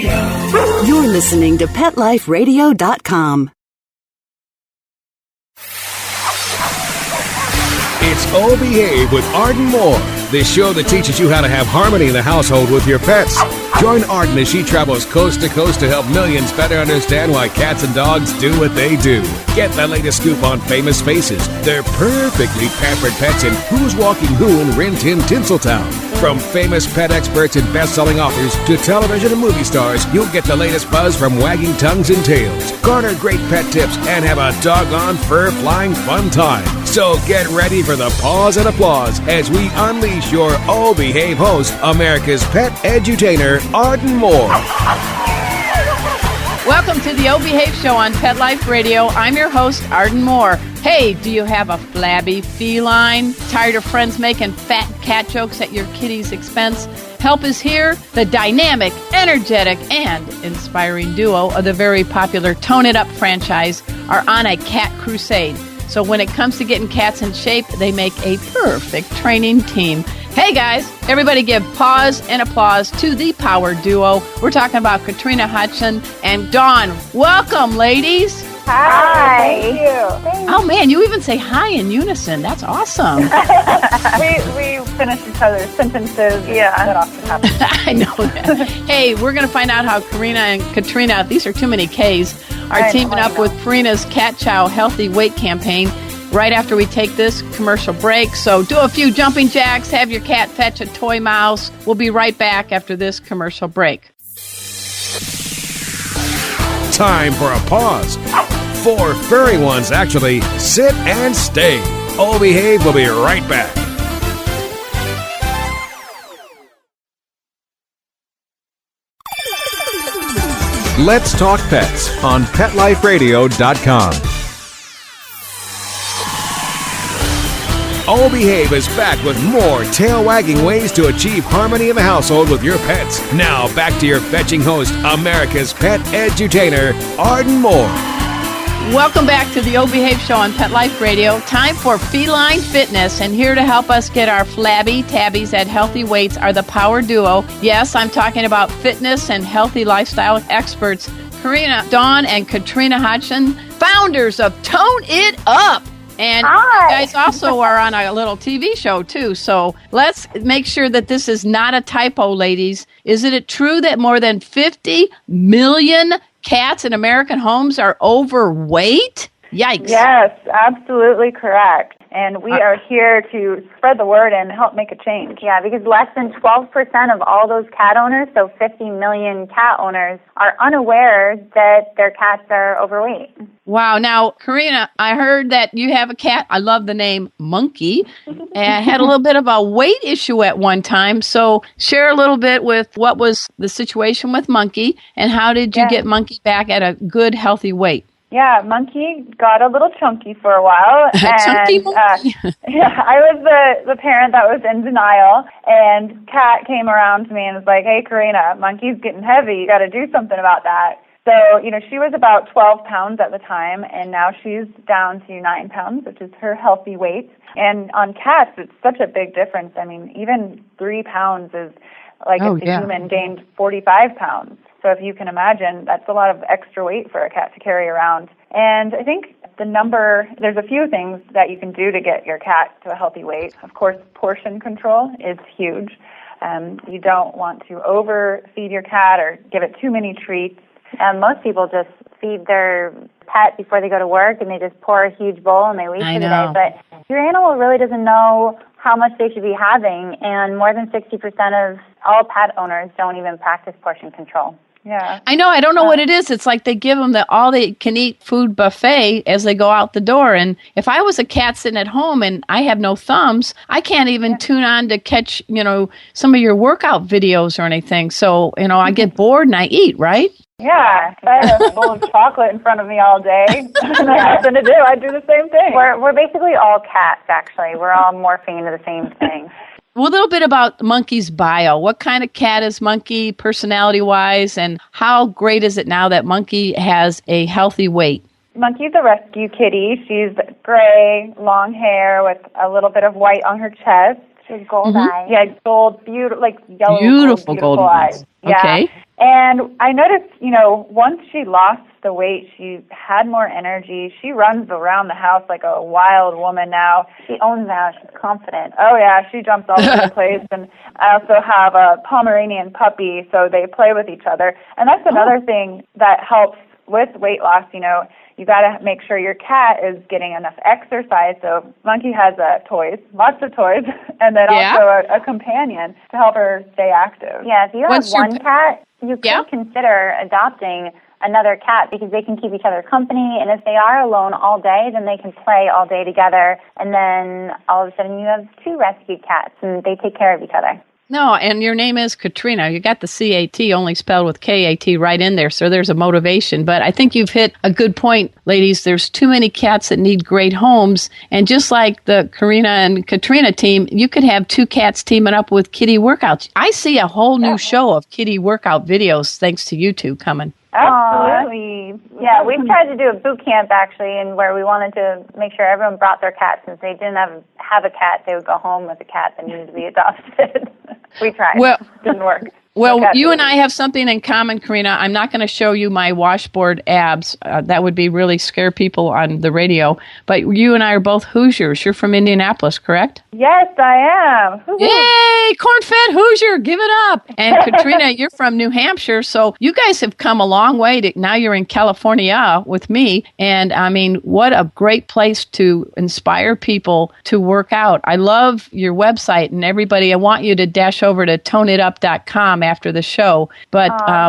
You're listening to PetLifeRadio.com. It's Oh Behave with Arden Moore, the show that teaches you how to have harmony in the household with your pets. Join Arden as she travels coast to coast to help millions better understand why cats and dogs do what they do. Get the latest scoop on famous faces, their perfectly pampered pets, and who's walking who in Rin Tin Tinseltown. From famous pet experts and best-selling authors to television and movie stars, you'll get the latest buzz from wagging tongues and tails. Garner great pet tips and have a doggone fur-flying fun time. So get ready for the pause and applause as we unleash your Oh Behave host, America's pet edutainer, Arden Moore. Welcome to the Oh Behave Show on Pet Life Radio. I'm your host, Arden Moore. Hey, do you have a flabby feline? Tired of friends making fat cat jokes at your kitty's expense? Help is here. The dynamic, energetic, and inspiring duo of the very popular Tone It Up franchise are on a cat crusade. So when it comes to getting cats in shape, they make a perfect training team. Hey guys, everybody give pause and applause to the power duo. We're talking about Katrina, Hodgson, and Dawn. Welcome, ladies. Hi. Thank you. Oh man, you even say hi in unison. That's awesome. we finish each other's sentences. Yeah. That often happens. I know that. Hey, we're going to find out how Karena and Katrina, these are too many Ks, are teaming up with Purina's Cat Chow Healthy Weight campaign right after we take this commercial break. So do a few jumping jacks, have your cat fetch a toy mouse. We'll be right back after this commercial break. Time for a pause. 4 furry ones, actually. Sit and stay. Oh Behave will be right back. Let's Talk Pets on PetLifeRadio.com. Oh Behave is back with more tail-wagging ways to achieve harmony in the household with your pets. Now, back to your fetching host, America's pet edutainer, Arden Moore. Welcome back to the Oh Behave Show on Pet Life Radio. Time for feline fitness, and here to help us get our flabby tabbies at healthy weights are the power duo. Yes, I'm talking about fitness and healthy lifestyle experts, Karena, Dawn, and Katrina Hodgson, founders of Tone It Up. And Hi. You guys also are on a little TV show, too. So let's make sure that this is not a typo, ladies. Isn't it true that more than 50 million cats in American homes are overweight? Yikes. Yes, absolutely correct. And we are here to spread the word and help make a change. Yeah, because less than 12% of all those cat owners, so 50 million cat owners, are unaware that their cats are overweight. Wow. Now, Karena, I heard that you have a cat. I love the name Monkey. And had a little bit of a weight issue at one time. So share a little bit with what was the situation with Monkey and how did you get Monkey back at a good, healthy weight? Yeah, Monkey got a little chunky for a while. Chunky Monkey. I was the parent that was in denial, and Kat came around to me and was like, hey, Karena, Monkey's getting heavy. You got to do something about that. So, she was about 12 pounds at the time, and now she's down to 9 pounds, which is her healthy weight. And on cats, it's such a big difference. I mean, even 3 pounds is like if the human gained 45 pounds. So if you can imagine, that's a lot of extra weight for a cat to carry around. And I think there's a few things that you can do to get your cat to a healthy weight. Of course, portion control is huge. You don't want to overfeed your cat or give it too many treats. Most people just feed their pet before they go to work, and they just pour a huge bowl and they leave for the day. But your animal really doesn't know how much they should be having, and more than 60% of all pet owners don't even practice portion control. Yeah. I know. I don't know what it is. It's like they give them the all-they-can-eat food buffet as they go out the door. And if I was a cat sitting at home and I have no thumbs, I can't even tune on to catch, some of your workout videos or anything. So, I get bored and I eat, right? Yeah. If I had a bowl of chocolate in front of me all day and I had nothing to do, I'd do the same thing. We're basically all cats, actually. We're all morphing into the same thing. Well, a little bit about Monkey's bio. What kind of cat is Monkey, personality-wise, and how great is it now that Monkey has a healthy weight? Monkey's a rescue kitty. She's gray, long hair with a little bit of white on her chest. She has gold eyes. Yeah, gold, beautiful, like yellow, Beautiful beautiful golden eyes. Yeah. Okay. And I noticed, once she lost the weight, she had more energy. She runs around the house like a wild woman now. She owns the house. She's confident. Oh, yeah, she jumps all over the place. And I also have a Pomeranian puppy, so they play with each other. And that's another thing that helps with weight loss. You got to make sure your cat is getting enough exercise. So Monkey has toys, lots of toys, and then also a companion to help her stay active. Yeah, if you have one cat, you could consider adopting another cat because they can keep each other company, and if they are alone all day, then they can play all day together, and then all of a sudden you have two rescued cats, and they take care of each other. No, and your name is Katrina. You got the C-A-T only spelled with K-A-T right in there, so there's a motivation. But I think you've hit a good point, ladies. There's too many cats that need great homes. And just like the Karena and Katrina team, you could have two cats teaming up with kitty workouts. I see a whole new show of kitty workout videos thanks to you two coming. Absolutely. Yeah, we've tried to do a boot camp actually, and where we wanted to make sure everyone brought their cat. Since they didn't have a cat, they would go home with a cat that needed to be adopted. We tried. Well, didn't work. Well, you and I have something in common, Karena. I'm not going to show you my washboard abs. That would be really scare people on the radio. But you and I are both Hoosiers. You're from Indianapolis, correct? Yes, I am. Yay! Corn-fed Hoosier, give it up. And Katrina, you're from New Hampshire. So you guys have come a long way. Now you're in California with me. And I mean, what a great place to inspire people to work out. I love your website. And everybody, I want you to dash over to toneitup.com after the show. But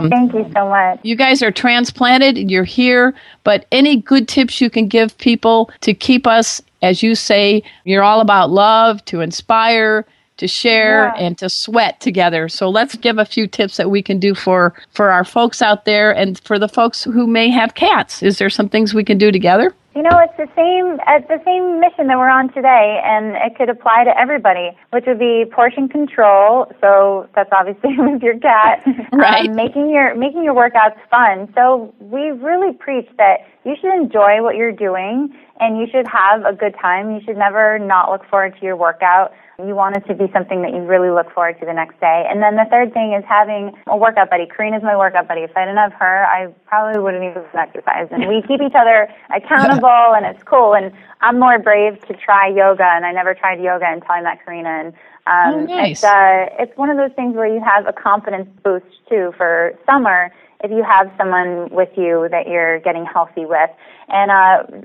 thank you so much. You guys are transplanted, you're here, but any good tips you can give people to keep us, as you say, you're all about love, to inspire, to share, and to sweat together. So let's give a few tips that we can do for our folks out there and for the folks who may have cats. Is there some things we can do together? It's the same mission that we're on today, and it could apply to everybody, which would be portion control. So that's obviously with your cat, right? Making your workouts fun. So we really preach that you should enjoy what you're doing, and you should have a good time. You should never not look forward to your workout. You want it to be something that you really look forward to the next day. And then the third thing is having a workout buddy. Karena's my workout buddy. If I didn't have her, I probably wouldn't even exercise. And we keep each other accountable, and it's cool. And I'm more brave to try yoga, and I never tried yoga until I met Karena. And nice. It's one of those things where you have a confidence boost, too, for summer if you have someone with you that you're getting healthy with. And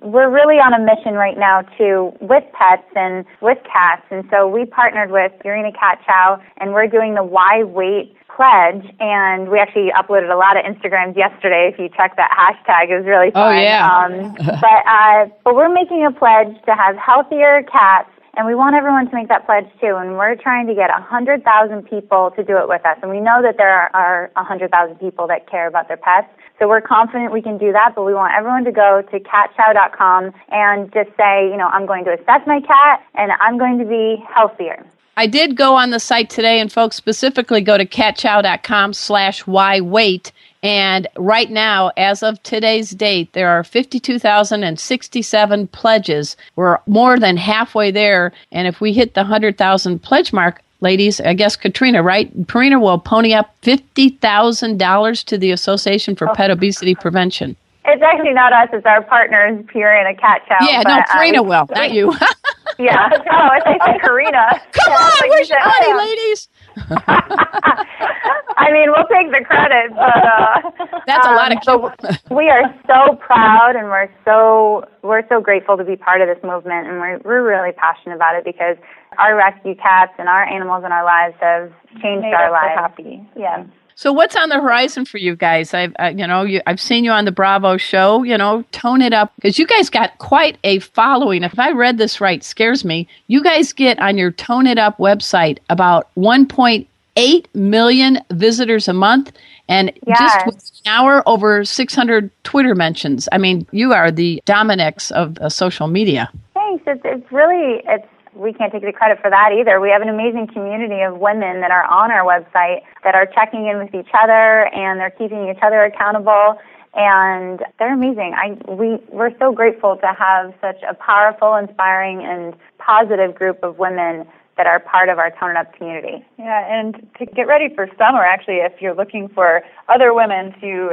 we're really on a mission right now, too, with pets and with cats. And so we partnered with Purina Cat Chow, and we're doing the Why Wait pledge. And we actually uploaded a lot of Instagrams yesterday. If you check that hashtag, it was really fun. Oh, yeah. But we're making a pledge to have healthier cats. And we want everyone to make that pledge, too. And we're trying to get 100,000 people to do it with us. And we know that there are 100,000 people that care about their pets. So we're confident we can do that. But we want everyone to go to catchow.com and just say, I'm going to assess my cat, and I'm going to be healthier. I did go on the site today, and folks specifically go to catchow.com/whywait. And right now, as of today's date, there are 52,067 pledges. We're more than halfway there. And if we hit the 100,000 pledge mark, ladies, I guess Katrina, right? Purina will pony up $50,000 to the Association for Pet Obesity Prevention. It's actually not us. It's our partners, Purina Cat Chow. Yeah, no, Purina will, not you. Yeah. Oh, I think Karena. Come on, where's your money, ladies? I mean, we'll take the credit, but that's a lot of. We are so proud, and we're so grateful to be part of this movement, and we're really passionate about it because our rescue cats and our animals in our lives have changed our lives. Happy. Yeah. So what's on the horizon for you guys? I've seen you on the Bravo show. Tone it up, because you guys got quite a following. If I read this right, scares me. You guys get on your Tone It Up website about 1.8 million visitors a month, and just within an hour, over 600 Twitter mentions. I mean, you are the Dominex of social media. Thanks. It's really we can't take the credit for that either. We have an amazing community of women that are on our website that are checking in with each other, and they're keeping each other accountable, and they're amazing. We're so grateful to have such a powerful, inspiring, and positive group of women that are part of our Tone It Up community. Yeah, and to get ready for summer, actually, if you're looking for other women to,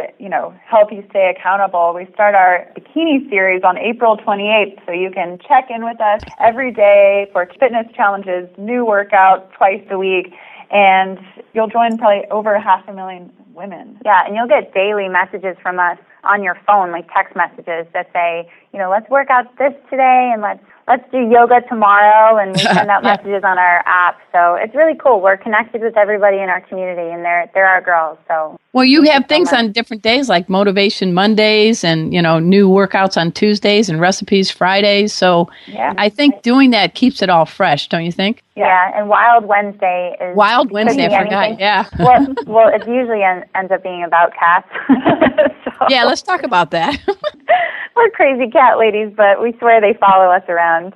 help you stay accountable, we start our bikini series on April 28th, so you can check in with us every day for fitness challenges, new workouts twice a week, and you'll join probably over 500,000 women. Yeah, and you'll get daily messages from us on your phone, like text messages that say, let's work out this today and let's do yoga tomorrow, and we send out messages on our app. So it's really cool. We're connected with everybody in our community, and they're our girls. So well, you have things on different days like Motivation Mondays and, new workouts on Tuesdays and recipes Fridays. So I think doing that keeps it all fresh, don't you think? Yeah, and Wild Wednesday is... Wild Wednesday, I forgot, yeah. well, it usually ends up being about cats. So, yeah, let's talk about that. We're crazy cat ladies, but we swear they follow us around.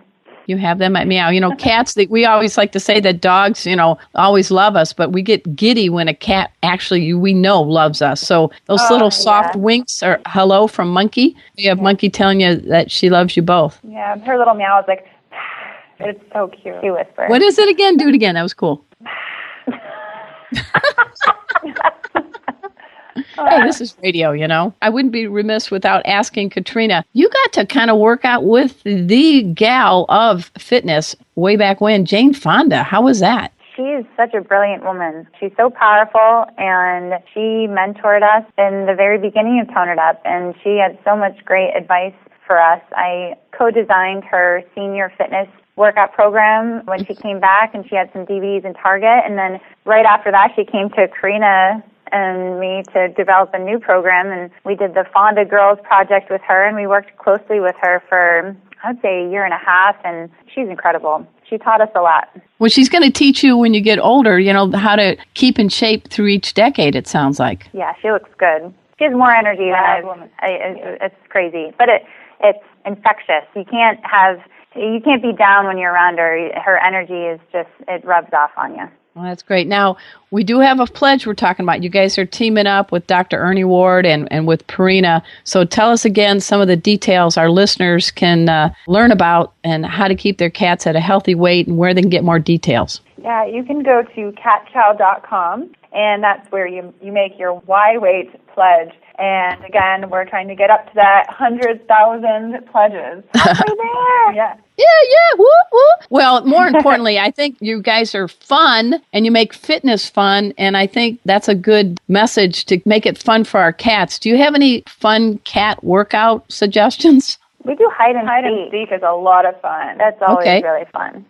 You have them at meow. Cats, we always like to say that dogs, always love us, but we get giddy when a cat actually, we know, loves us. So those little soft winks are hello from Monkey. You have Monkey telling you that she loves you both. Yeah, her little meow is like, it's so cute. She whispers. What is it again? Do it again. That was cool. Hey, this is radio, I wouldn't be remiss without asking Katrina, you got to kind of work out with the gal of fitness way back when, Jane Fonda. How was that? She's such a brilliant woman. She's so powerful, and she mentored us in the very beginning of Tone It Up, and she had so much great advice for us. I co-designed her senior fitness workout program when she came back, and she had some DVDs in Target, and then right after that she came to Karena and me to develop a new program, and we did the Fonda Girls Project with her, and we worked closely with her for, I'd say, a year and a half, and she's incredible. She taught us a lot. Well, she's going to teach you when you get older, how to keep in shape through each decade, it sounds like. Yeah, she looks good. She has more energy than it's crazy, but it's infectious. You can't be down when you're around her. Her energy is just, it rubs off on you. Well, that's great. Now, we do have a pledge we're talking about. You guys are teaming up with Dr. Ernie Ward and with Purina. So tell us again some of the details our listeners can learn about and how to keep their cats at a healthy weight and where they can get more details. Yeah, you can go to catchow.com, and that's where you make your Y weight pledge. And again, we're trying to get up to that 100,000 pledges. Halfway there. Yeah. Yeah, woo, woo. Well, more importantly, I think you guys are fun and you make fitness fun, and I think that's a good message to make it fun for our cats. Do you have any fun cat workout suggestions? We do hide and seek is a lot of fun. That's always really fun.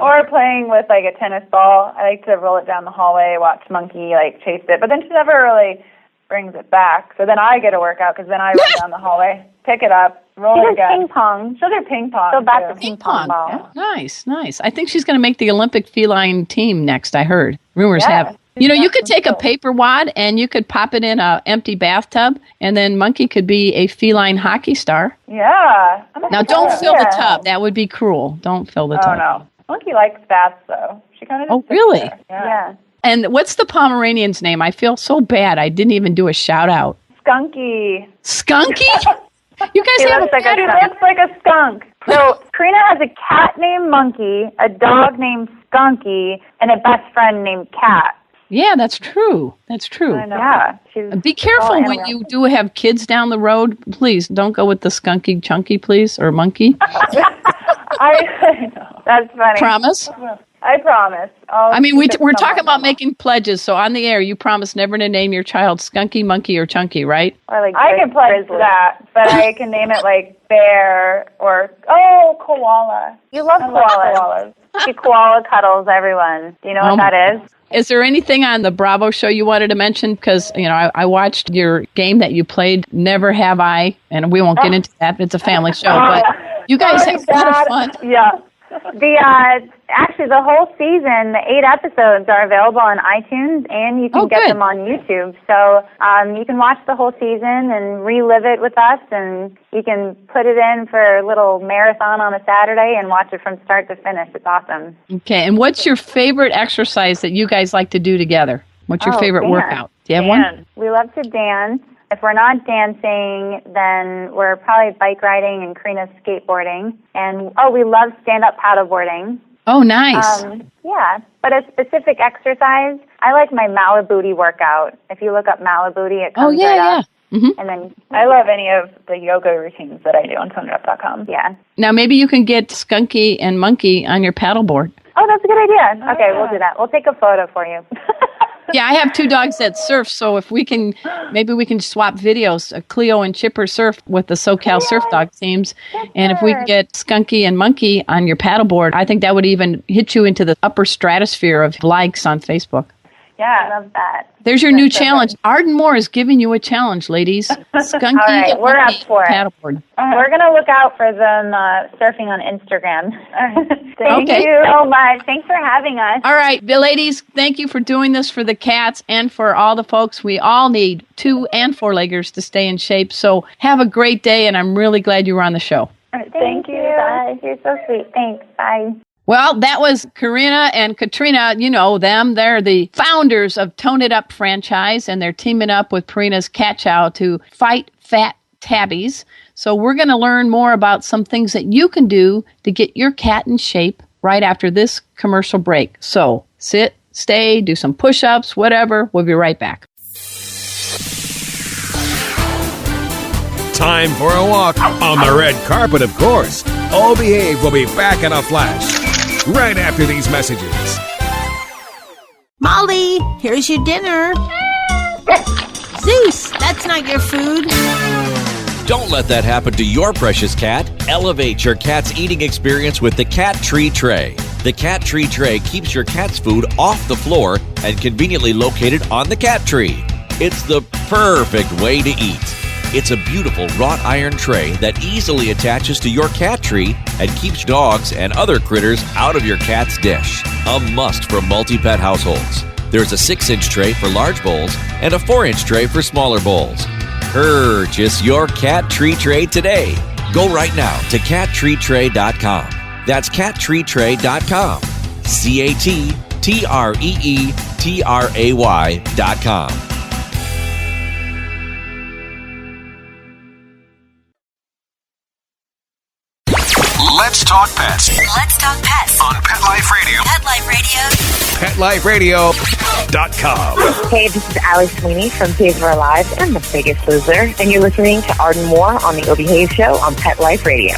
Or playing with like a tennis ball. I like to roll it down the hallway, watch Monkey chase it, but then she never really brings it back. So then I get a workout because then I run down the hallway, pick it up, roll it again. Ping pong. She'll do ping pong. So back to ping pong ball. Yeah. Nice. I think she's going to make the Olympic feline team next, I heard. Rumors have it. You could take a paper wad and you could pop it in an empty bathtub, and then Monkey could be a feline hockey star. Yeah. Now, don't fill the tub. That would be cruel. Don't fill the tub. Oh, no. Monkey likes baths, though. She kind of. Oh, really? Yeah. And what's the Pomeranian's name? I feel so bad. I didn't even do a shout out. Skunky. Skunky? You guys have looks like a skunk. So Karena has a cat named Monkey, a dog named Skunky, and a best friend named Cat. Yeah, that's true. I know. Yeah. Be careful when you do have kids down the road. Please don't go with the Skunky Chunky, please, or Monkey. I know. That's funny. Promise? I promise. We're talking about making pledges, so on the air, you promise never to name your child Skunky, Monkey, or Chunky, right? Or I can pledge to that, but I can name it like Bear or, Koala. You love koalas. She koala cuddles everyone. Do you know what that is? Is there anything on the Bravo show you wanted to mention? Because, I watched your game that you played, Never Have I, and we won't get into that. It's a family show, but you guys have a lot of fun. Yeah. Actually, the whole season, the 8 episodes are available on iTunes, and you can get them on YouTube. So you can watch the whole season and relive it with us, and you can put it in for a little marathon on a Saturday and watch it from start to finish. It's awesome. Okay, and what's your favorite exercise that you guys like to do together? What's your favorite workout? Do you have one? We love to dance. If we're not dancing, then we're probably bike riding and Karena's skateboarding. And, we love stand-up paddleboarding. Oh, nice. Yeah, but a specific exercise. I like my Malibooty workout. If you look up Malibooty, it comes right up. Mm-hmm. And then I love any of the yoga routines that I do on toneup.com. yeah. Now, maybe you can get Skunky and Monkey on your paddleboard. Oh, that's a good idea. Okay, we'll do that. We'll take a photo for you. Yeah, I have 2 dogs that surf, so if we can, maybe we can swap videos. Cleo and Chipper surf with the SoCal Surf Dog teams. And if we can get Skunky and Monkey on your paddleboard, I think that would even hit you into the upper stratosphere of likes on Facebook. Yeah, I love that. There's your new challenge. Arden Moore is giving you a challenge, ladies. Skunky All right, and we're Monkey up for it. paddleboard. We're going to look out for them surfing on Instagram. Thank Okay. you so much. Thanks for having us. All right, ladies, thank you for doing this for the cats and for all the folks. We all need 2 and 4-leggers to stay in shape. So have a great day, and I'm really glad you were on the show. All right, thank you. Bye. You're so sweet. Thanks. Bye. Well, that was Karena and Katrina. You know them. They're the founders of Tone It Up franchise, and they're teaming up with Purina's Cat Chow to fight fat tabbies. So we're going to learn more about some things that you can do to get your cat in shape right after this commercial break. So sit, stay, do some push-ups, whatever. We'll be right back. Time for a walk on the red carpet, of course. Oh, Behave will be back in a flash right after these messages. Molly, here's your dinner. Zeus, that's not your food. Don't let that happen to your precious cat. Elevate your cat's eating experience with the Cat Tree Tray. The Cat Tree Tray keeps your cat's food off the floor and conveniently located on the cat tree. It's the perfect way to eat. It's a beautiful wrought iron tray that easily attaches to your cat tree and keeps dogs and other critters out of your cat's dish. A must for multi-pet households. There's a 6-inch tray for large bowls and a 4-inch tray for smaller bowls. Purchase your Cat Tree Tray today. Go right now to cattreetray.com. That's cattreetray.com. CATTREETRAY.com. Let's talk pets Let's talk pets. on Pet Life Radio. Pet Life Radio. PetLifeRadio.com. Hey, this is Allie Sweeney from Pigs Are Alive and The Biggest Loser, and you're listening to Arden Moore on the O Behave Show on Pet Life Radio.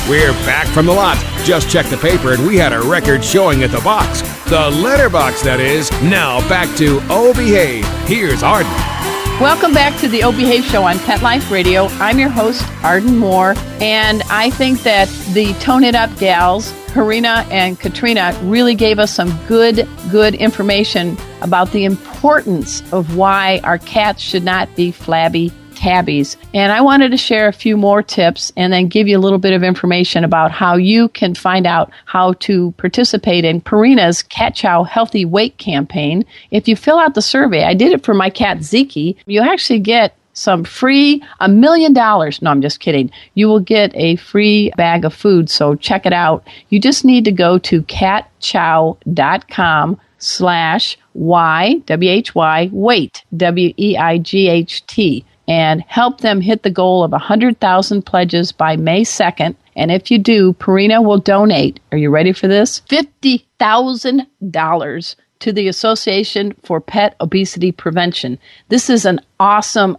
We're back from the lot. Just checked the paper and we had a record showing at the box. The letterbox, that is. Now back to Oh Behave. Here's Arden. Welcome back to the O Behave Show on Pet Life Radio. I'm your host, Arden Moore, and I think that the Tone It Up gals, Karena and Katrina, really gave us some good information about the importance of why our cats should not be flabby tabbies. And I wanted to share a few more tips and then give you a little bit of information about how you can find out how to participate in Purina's Cat Chow Healthy Weight campaign. If you fill out the survey, I did it for my cat Zeke, you actually get some free $1 million. No, I'm just kidding. You will get a free bag of food, so check it out. You just need to go to catchow.com/Y, W-H-Y, weight, W-E-I-G-H-T, and help them hit the goal of 100,000 pledges by May 2nd. And if you do, Purina will donate, are you ready for this? $50,000 to the Association for Pet Obesity Prevention. This is an awesome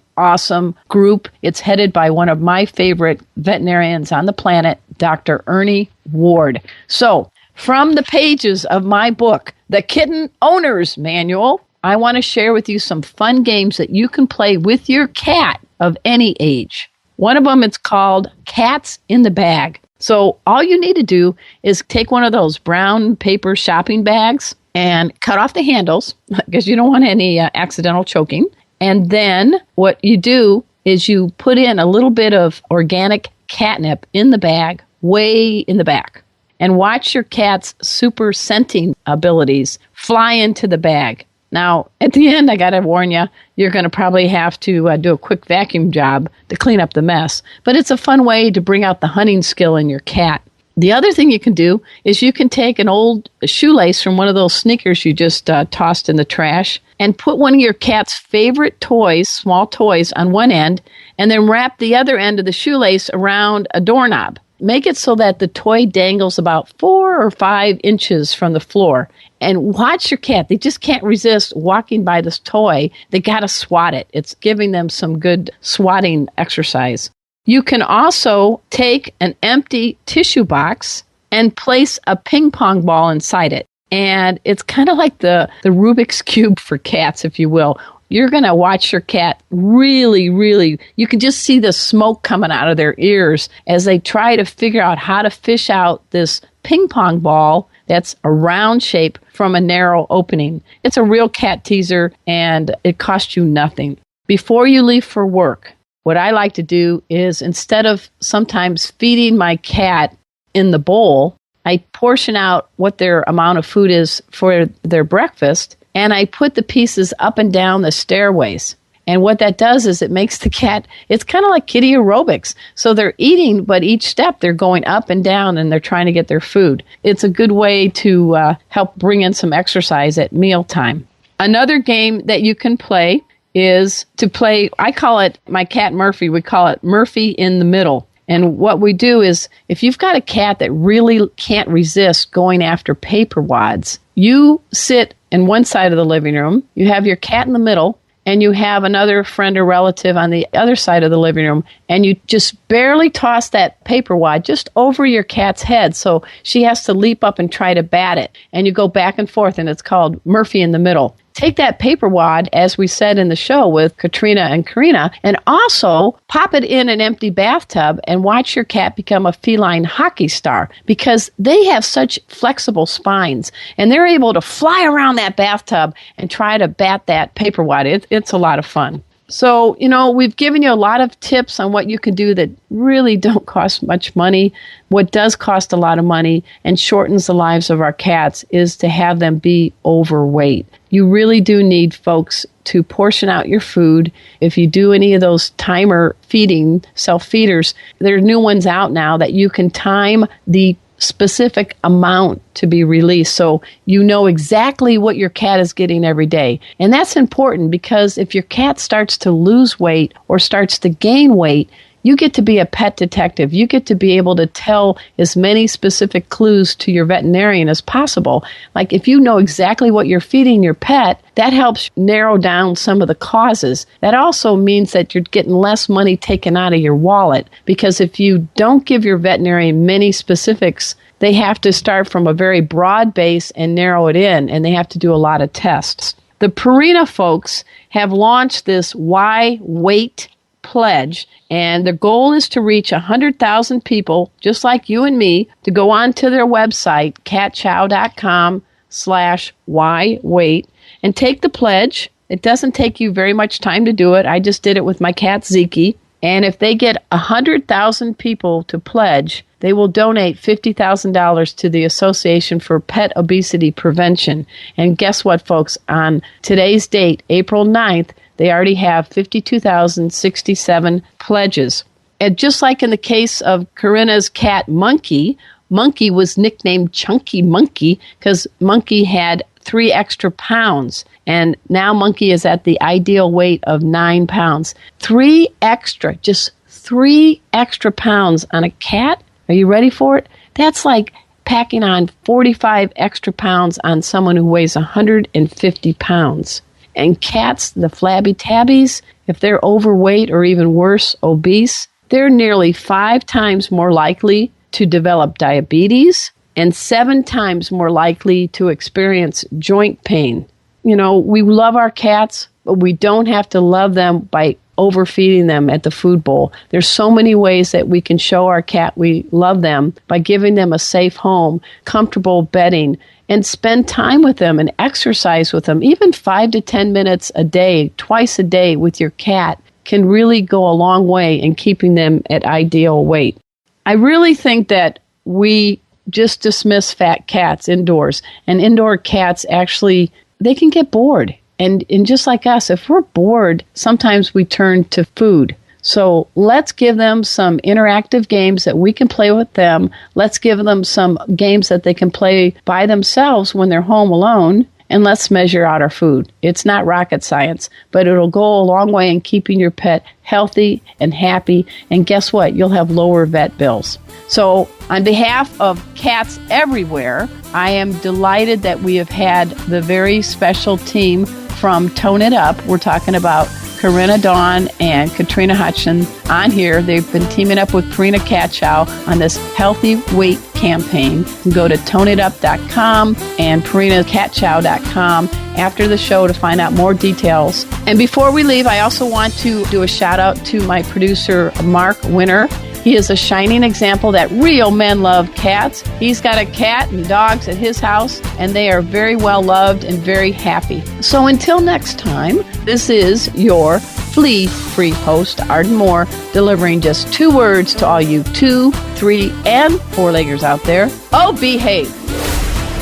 group. It's headed by one of my favorite veterinarians on the planet, Dr. Ernie Ward. So, from the pages of my book, The Kitten Owner's Manual, I want to share with you some fun games that you can play with your cat of any age. One of them is called Cats in the Bag. So all you need to do is take one of those brown paper shopping bags and cut off the handles because you don't want any accidental choking. And then what you do is you put in a little bit of organic catnip in the bag, way in the back. And watch your cat's super scenting abilities fly into the bag. Now, at the end, I got to warn you, you're going to probably have to do a quick vacuum job to clean up the mess. But it's a fun way to bring out the hunting skill in your cat. The other thing you can do is you can take an old shoelace from one of those sneakers you just tossed in the trash and put one of your cat's favorite toys, small toys, on one end, and then wrap the other end of the shoelace around a doorknob. make it so that the toy dangles about 4 or 5 inches from the floor. And watch your cat. They just can't resist walking by this toy. They got to swat it. It's giving them some good swatting exercise. You can also take an empty tissue box and place a ping pong ball inside it. And it's kind of like the Rubik's Cube for cats, if you will. You're going to watch your cat really, you can just see the smoke coming out of their ears as they try to figure out how to fish out this ping pong ball that's a round shape from a narrow opening. It's a real cat teaser, and it costs you nothing. Before you leave for work, what I like to do is, instead of sometimes feeding my cat in the bowl, I portion out what their amount of food is for their breakfast, and I put the pieces up and down the stairways. And what that does is it makes the cat, it's kind of like kitty aerobics. So they're eating, but each step they're going up and down and they're trying to get their food. It's a good way to help bring in some exercise at mealtime. Another game that you can play is to play, I call it, my cat Murphy, we call it Murphy in the Middle. And what we do is, if you've got a cat that really can't resist going after paper wads, you sit in one side of the living room, you have your cat in the middle, and you have another friend or relative on the other side of the living room, and you just barely toss that paper wad just over your cat's head, so she has to leap up and try to bat it. And you go back and forth, and it's called Murphy in the Middle. Take that paper wad, as we said in the show with Katrina and Karena, and also pop it in an empty bathtub and watch your cat become a feline hockey star, because they have such flexible spines, and they're able to fly around that bathtub and try to bat that paper wad. It's a lot of fun. So, we've given you a lot of tips on what you can do that really don't cost much money. What does cost a lot of money and shortens the lives of our cats is to have them be overweight. You really do need, folks, to portion out your food. If you do any of those timer feeding, self-feeders, there are new ones out now that you can time the specific amount to be released, so you know exactly what your cat is getting every day. And that's important, because if your cat starts to lose weight or starts to gain weight, you get to be a pet detective. You get to be able to tell as many specific clues to your veterinarian as possible. Like, if you know exactly what you're feeding your pet, that helps narrow down some of the causes. That also means that you're getting less money taken out of your wallet, because if you don't give your veterinarian many specifics, they have to start from a very broad base and narrow it in, and they have to do a lot of tests. The Purina folks have launched this Why Wait pledge, and the goal is to reach 100,000 people just like you and me to go on to their website, catchow.com/whywait, and take the pledge. It doesn't take you very much time to do it. I just did it with my cat Zeke, and if they get 100,000 people to pledge, they will donate $50,000 to the Association for Pet Obesity Prevention. And guess what, folks? On today's date, April 9th, they already have 52,067 pledges. And just like in the case of Karena's cat Monkey, Monkey was nicknamed Chunky Monkey because Monkey had 3 extra pounds. And now Monkey is at the ideal weight of 9 pounds. 3 extra, just 3 extra pounds on a cat? Are you ready for it? That's like packing on 45 extra pounds on someone who weighs 150 pounds. And cats, the flabby tabbies, if they're overweight or even worse, obese, they're nearly 5 times more likely to develop diabetes and 7 times more likely to experience joint pain. We love our cats, but we don't have to love them by overfeeding them at the food bowl. There's so many ways that we can show our cat we love them by giving them a safe home, comfortable bedding, and spend time with them and exercise with them. Even 5 to 10 minutes a day, twice a day with your cat can really go a long way in keeping them at ideal weight. I really think that we just dismiss fat cats indoors, and indoor cats actually, they can get bored. And just like us, if we're bored, sometimes we turn to food. So let's give them some interactive games that we can play with them. Let's give them some games that they can play by themselves when they're home alone. and let's measure out our food. It's not rocket science, but it'll go a long way in keeping your pet healthy and happy. And guess what? You'll have lower vet bills. So on behalf of cats everywhere, I am delighted that we have had the very special team from Tone It Up. We're talking about Karena Dawn and Katrina Hodgson on here. They've been teaming up with Purina Cat Chow on this healthy weight campaign. You can go to toneitup.com and purinacatchow.com after the show to find out more details. And before we leave, I also want to do a shout out to my producer, Mark Winter. He is a shining example that real men love cats. He's got a cat and dogs at his house, and they are very well loved and very happy. So until next time, this is your flea-free host, Arden Moore, delivering just 2 words to all you 2, 3, and 4-leggers out there. Oh, behave.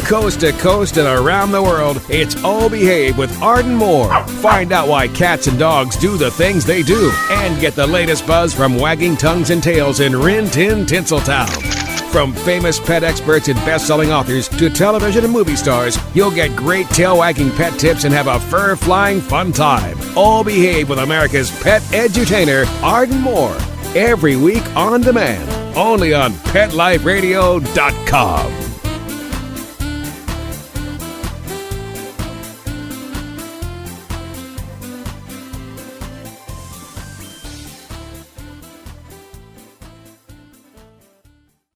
Coast to coast and around the world, it's Oh Behave with Arden Moore. Find out why cats and dogs do the things they do and get the latest buzz from wagging tongues and tails in Rin Tin Tinseltown. From famous pet experts and best-selling authors to television and movie stars, you'll get great tail-wagging pet tips and have a fur-flying fun time. Oh Behave with America's pet edutainer, Arden Moore. Every week on demand, only on PetLifeRadio.com.